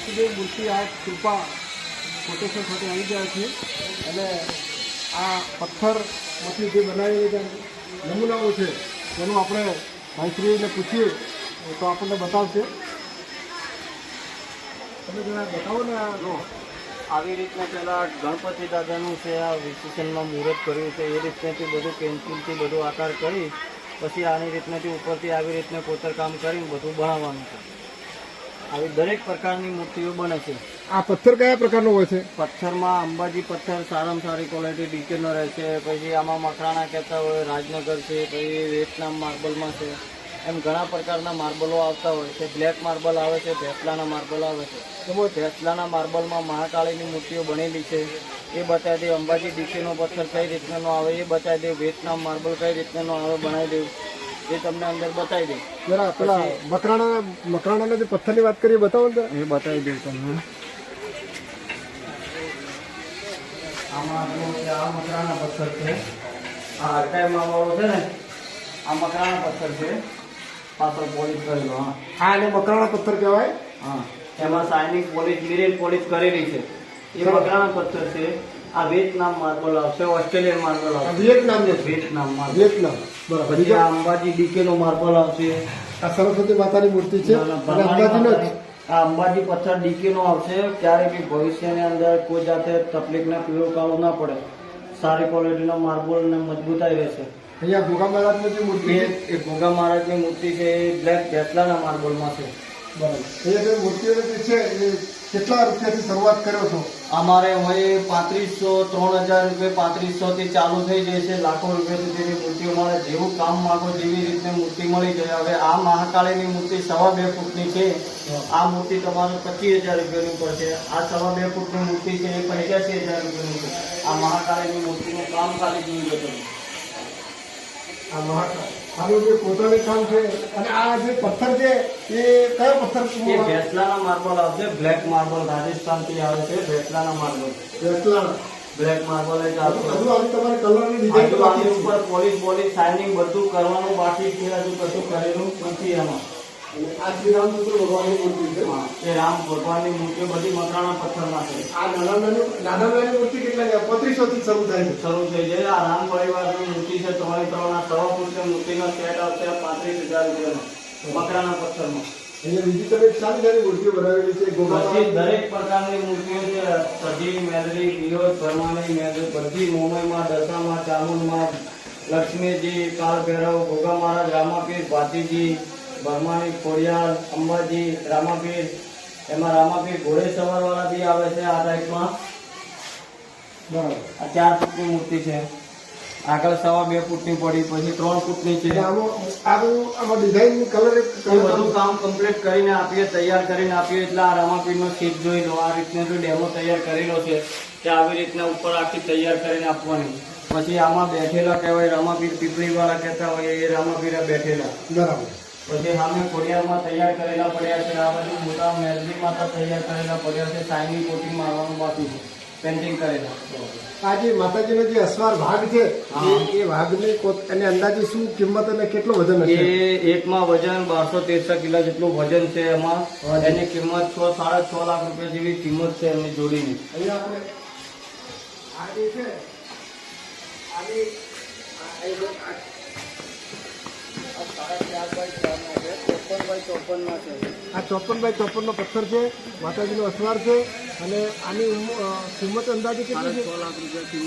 વાસુદેવ મૂર્તિ આ કૃપા કોટેશન સાથે આવી ગયા છે અને આ પથ્થરમાંથી જે બનાવેલી નમૂનાઓ છે તેનું આપણે ભાઈશ્રીને પૂછીએ તો આપણને બતાવશે. તમે જરા બતાવો ને. આવી રીતના પહેલાં ગણપતિ દાદાનું છે આ વિશેષણમાં મુહૂર્ત કર્યું છે એ રીતનાથી બધું પેન્સિલથી બધું આકાર કરી પછી આની રીતનાથી ઉપરથી આવી રીતના કોતરકામ કરીને બધું બનાવવાનું છે. આવી દરેક પ્રકારની મૂર્તિઓ બને છે. આ પથ્થર કયા પ્રકારનો હોય છે? પથ્થરમાં અંબાજી પથ્થર સારામાં સારી ક્વોલિટી ડીકેનો રહે છે. પછી આમાં મકરાણા કહેતા હોય, રાજનગર છે, પછી વિયેતનામ માર્બલમાં છે, એમ ઘણા પ્રકારના માર્બલો આવતા હોય છે. બ્લેક માર્બલ આવે છે, ભેસલાના માર્બલ આવે છે. એમાં ભેસલાના માર્બલમાં મહાકાળીની મૂર્તિઓ બનેલી છે એ બતાવી દે. અંબાજી ડીકેનો પથ્થર કઈ રીતનાનો આવે એ બતાવી દે. વિયેતનામ માર્બલ કઈ રીતનાનો આવે બનાવી દઉં એ તમને અંદર બતાવી દઉં. જરા પેલા મકરાણાના જે પથ્થરની વાત કરીએ બતાવો ને. એ બતાવી દઉં તમને. આમાં આ મકરાણા પથ્થર છે. આ અટકાઈમાં વાળો છે ને આ મકરાણા પથ્થર છે. પાછળ પોલિશ કરેલો. હા એને મકરાણા પથ્થર કહેવાય. હા એમાં શાઇનિંગ પોલિશ મિરર પોલિશ કરેલી છે એ મકરાણા પથ્થર છે. આ વિયેતનામ માર્બલ આવશે, ઓસ્ટ્રેલિયન માર્બલ આવશે. Vietnam marble. બરાબર. પછી આ અંબાજી ડીકેનો માર્બલ આવશે. આ સરસ્વતી માતાની મૂર્તિ છે અને અંબાજીનો જ. આ અંબાજી પથ્થર ડીકેનો આવશે. ક્યારે બી ભવિષ્યની અંદર કોઈ જાતે તકલીફને પીળો કાળો ના પડે. સારી ક્વોલિટીનો માર્બલ ને મજબૂતાઈ રહેશે. અહીંયા ભોગા મહારાજની જે મૂર્તિ છે એ ભોગા મહારાજની મૂર્તિ છે એ બ્લેક ભેસલાના માર્બલમાં છે. બરાબર. અહીંયા જે મૂર્તિઓ જે છે એ કેટલા રૂપિયાથી શરૂઆત કર્યો છો? અમારે હોય 3500, 3000 રૂપિયા, 3500 થી ચાલુ થઈ જાય છે. લાખો રૂપિયા સુધીની મૂર્તિઓ મળે. જેવું કામ માંગો જેવી રીતે મૂર્તિ મળી જાય. હવે આ મહાકાળીની મૂર્તિ 2.5 ફૂટની છે. આ મૂર્તિ તમારે 25000 રૂપિયાની પડશે. આ 2.5 ફૂટની મૂર્તિ છે એ 85000 રૂપિયાની છે. આ મહાકાળીની મૂર્તિનું કામ ખાલી જોઈ લો તમે. આ આનું જે પોતાનું કામ છે અને આ જે પથ્થર છે એ કયો પથ્થર? એ ભેસલાના માર્બલ આવશે. બ્લેક માર્બલ રાજસ્થાનથી આવે છે. ભેસલાના માર્બલ, ભેસલાના બ્લેક માર્બલ જ આવશે. હજુ આવી તમારે કલરની ડિઝાઇન બાકી આની ઉપર પોલિશ શાઇનિંગ બધું કરવાનું બાકી છે. હજુ કશું કરેલું નથી એમાં. આ શ્રી રામચંદ્ર ભગવાનની મૂર્તિ છે. એ રામ ભગવાનની મૂર્તિઓ બધી મકરાણા પથ્થરમાં છે. આ નાની મૂર્તિ કેટલા 3500 થી શરૂ થાય છે? શરૂ થઈ જાય. આ રામ પરિવારની મૂર્તિ છે 3 આ 1.5 ફૂટની મૂર્તિનો સેટ આવશે 35,000 રૂપિયાનો મકરાણા પથ્થરમાં. અહીંયા બીજી તમે સારી મૂર્તિઓ બનાવેલી છે. બધી દરેક પ્રકારની મૂર્તિઓ છે. સજી, મેલરી, પિયોર, પરમાણી, મેલરી બધી મુંબઈમાં, દશામાં, ચામુંડમાં, લક્ષ્મીજી, કાળ ભૈરવ, ભોગા મહારાજ, રામાપીર, ભાતીજી, બરમાણી, ખોડિયાર, અંબાજી, રામાપીર. એમાં રામાપીર ઘોડે સવારવાળા બી આવે છે આ ટાઈપમાં. બરાબર. આ 4 ફૂટની મૂર્તિ છે. આગળ 2.5 ફૂટની પડી, પછી 3 ફૂટની છે. આમાં ડિઝાઇન કલર એ બધું કામ કમ્પ્લીટ કરીને આપીએ, તૈયાર કરીને આપીએ. એટલે આ રામાપીરનો શીટ જોઈ લો. આ રીતનો જો ડેમો તૈયાર કરેલો છે કે આવી રીતના ઉપર આખી તૈયાર કરીને આપવાની. પછી આમાં બેઠેલા કહેવાય રામાપીર, પીપળીવાળા કહેતા હોય એ રામાપીર બેઠેલા. બરાબર. પછી સામે ખોડિયારમાં તૈયાર કરેલા પડ્યા છે. આ બધું મોટા મેલરી માતા તૈયાર કરેલા પડ્યા છે. શાઇનિંગ કોટિંગ મારવાનું બાકી છે, પેન્ટિંગ કરેલા. આ જે માતાજીનો જે અસવાર ભાગ છે એ ભાગની અને અંદાજે શું કિંમત અને કેટલું વજન હશે? એ એકમાં વજન 1213 કિલો જેટલું વજન છે. એમાં એની કિંમત 6-6.5 લાખ રૂપિયા જેવી કિંમત છે એમની જોડીની. અહીંયા આપણે આ જે છે આની આ 54x54 નો પથ્થર છે. માતાજીનો અસવાર છે અને આની કિંમત અંદાજે કેટલી છે?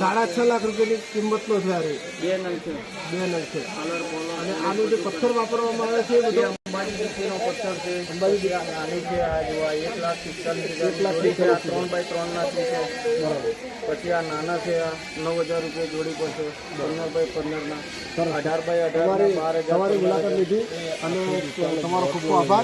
6.5 લાખ રૂપિયાની કિંમતનો છે. આ 2 નંગ છે. 2 નંગ છે. અને આનું જે પથ્થર વાપરવામાં આવે છે એ બધું અંબાજી દીકરીનો પથ્થર છે. અંબાજી આની છે. આ જોવા 1,45,000 1,45,000 3x3 ના છે. બરાબર. પછી આ નાના છે. આ 9,000 રૂપિયા જોડી પડશે. 15x15 ના 18x18 તમારી મુલાકાત લીધી અને તમારો ખૂબ ખૂબ આભાર.